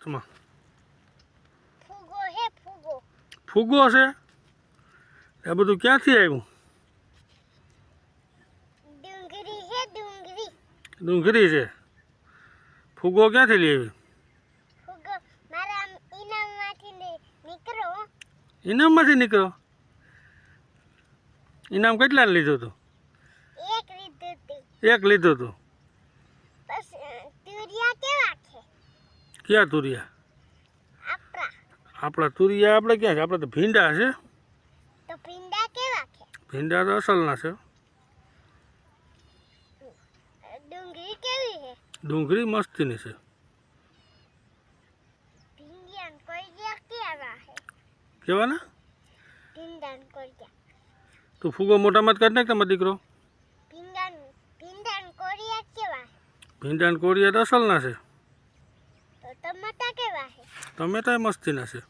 તમા ફુગો હે ફુગો. ફુગ્ગો છે? આ બધું ક્યાંથી આવ્યું? ડુંગળી હે ડુંગળી. ડુંગળી છે. ફુગ્ગો ક્યાંથી લઈ આવી? ફુગો મારા ઇનામમાંથી નીકળો. ઇનામમાંથી નીકળો? ઇનામ કેટલાને લીધું હતું? એક લીધું તું. એક લીધું હતું. પછી તુરિયા કેવા છે? ક્યાં તુરિયા? આપણા. આપણા તુરિયા આપણે ક્યાં છે? આપણે તો ભીંડા છે. તો ભીંડા કેવા છે? ભીંડા તો અસલના છે. ડુંગળી કેવી છે? ડુંગળી મસ્તીની છે. ભીંડિયાન કોરિયા કેવા છે? કેવાના? ભીંડાન કોરિયા. તું ફુગ્ગો મોટામાં જ કાઢ નાખ તમારો દીકરો. ભીંડાન કોરિયા કેવા છે? ભીંડા ને કોરિયા તો અસલના છે. તો ટમાટા કેવા છે? ટમેટા મસ્તીના છે.